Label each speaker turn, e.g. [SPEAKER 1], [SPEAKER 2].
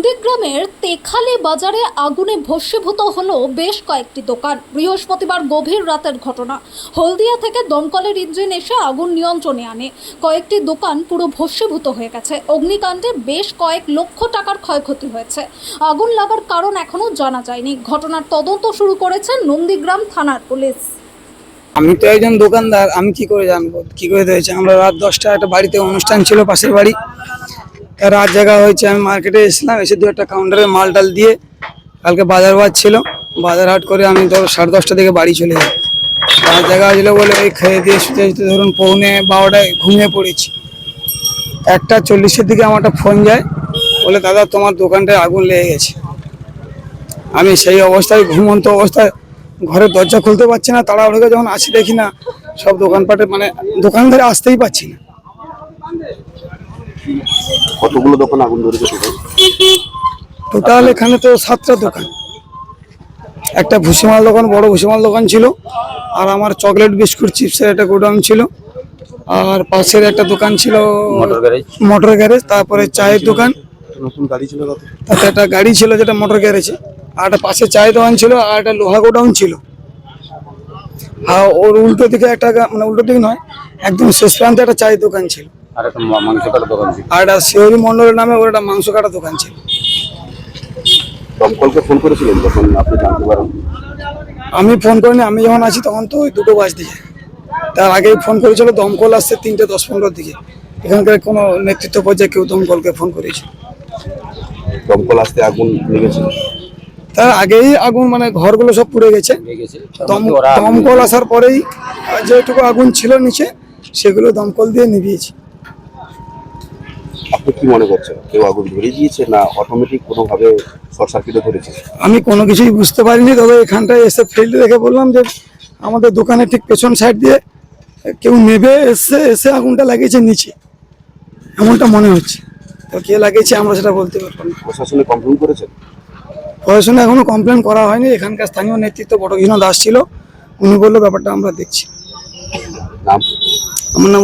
[SPEAKER 1] নন্দীগ্রামের তেখালি বাজারে আগুনে ভস্মীভূত হলো বেশ কয়েকটি দোকান। বৃহস্পতিবার গভীর রাতের ঘটনা। হলদিয়া থেকে দমকলের ইঞ্জিন এসে আগুন নিয়ন্ত্রণে আনে। কয়েকটি দোকান পুরো ভস্মীভূত হয়ে গেছে। অগ্নিকাণ্ডে বেশ কয়েক লক্ষ টাকার ক্ষয়ক্ষতি হয়েছে। আগুন লাগার কারণ এখনো জানা যায়নি। ঘটনার তদন্ত শুরু করেছে নন্দীগ্রাম থানার পুলিশ।
[SPEAKER 2] আমি তো একজন দোকানদার, আমি কি করে জানবো কি করে হয়েছে। আমরা রাত 10টা একটা বাড়িতে অনুষ্ঠান ছিল, পাশের বাড়ি, রাত জায়গা হয়েছে। আমি মার্কেটে এসেছিলাম, এসে দু একটা কাউন্টারে মাল ডাল দিয়ে, কালকে বাজার ছিল, বাজার হাট করে আমি ধরো 10:30 থেকে বাড়ি চলে যাই। রাত জায়গা হয়েছিল বলে ওই খেয়ে দিয়ে শুতে শুতে ধরুন 11:45 ঘুমিয়ে পড়েছি। 1:40-এর দিকে আমার একটা ফোন যায়, বলে দাদা তোমার দোকানটায় আগুন লেগে গেছে। আমি সেই অবস্থায় ঘুমন্ত অবস্থায় ঘরের দরজা খুলতে পারছি না। তাড়াহুড়ো করে যখন আসি দেখি না সব দোকানপাটে মানে দোকান ধরে আসতেই পারছি না।
[SPEAKER 3] কতগুলো দোকান আগুন ধরেছে
[SPEAKER 2] টোটাল এখানে তো 7টা দোকান। একটা ভুসিমাল দোকান, বড় ভুসিমাল দোকান ছিল, আর আমার চকলেট বিস্কুট চিপসের একটা গোডাউন ছিল, আর পাশের একটা দোকান ছিল মোটর গ্যারেজ, তারপরে চায়ের দোকান,
[SPEAKER 3] নতুন গাড়ি ছিল,
[SPEAKER 2] তাতে একটা গাড়ি ছিল যেটা মোটর গ্যারেজে, আর একটা পাশে চায়ের দোকান ছিল, আর একটা লোহা গোডাউন ছিল। আর ওর উল্টো দিকে একটা মানে উল্টো দিকে নয়, একদম শেষ প্রান্তে একটা চায়ের দোকান ছিল,
[SPEAKER 3] আর একটা মাংস কাটার দোকান ছিল,
[SPEAKER 2] আর একটা শিহরি মন্ডলের নামে ওর একটা মাংস কাটা দোকান ছিল।
[SPEAKER 3] দমকলকে ফোন করেছিলেন যখন আপনি জানতে পারেন?
[SPEAKER 2] আমি ফোন করিনি, আমি যখন আছি তখন তো ওই 2টো বাজছে। তার আগেই ফোন করেছিল, দমকল আসছে 3:10-15 দিকে। এখানকার কোনো নেতৃত্ব পর্যায়ে কেউ দমকলকে ফোন করেছে।
[SPEAKER 3] দমকল আসতে আগুন লেগেছে,
[SPEAKER 2] তার আগেই আগুন মানে ঘরগুলো সব পুড়ে গেছে। দমকল আসার পরেই যেটুকু আগুন ছিল নিচে সেগুলো দমকল দিয়ে নিভিয়েছে।
[SPEAKER 3] আপনি কি মনে করছেন, কেউ আগুন ধরিয়ে দিয়েছে না অটোমেটিক কোনোভাবে শর্ট সার্কিটে ধরেছে?
[SPEAKER 2] আমি কোনো কিছুই বুঝতে পারিনি, তবে এখানটায় এসে ফিল্ড দেখে বললাম যে আমাদের দোকানের ঠিক পেছন সাইড দিয়ে কেউ নেবে এসে আগুনটা লাগিয়েছে নিচে, এমনটা মনে হচ্ছে। তো কে লাগিয়েছে আমরা সেটা বলতে পারবো না।
[SPEAKER 3] প্রশাসনে কমপ্লেন করেছেন?
[SPEAKER 2] প্রশাসনে এখনো কমপ্লেন করা হয়নি। এখানকার স্থানীয় নেতৃত্ব বটকৃষ্ণ দাস ছিল, উনি বললো ব্যাপারটা আমরা দেখছি।
[SPEAKER 3] নাম?
[SPEAKER 2] আমার নাম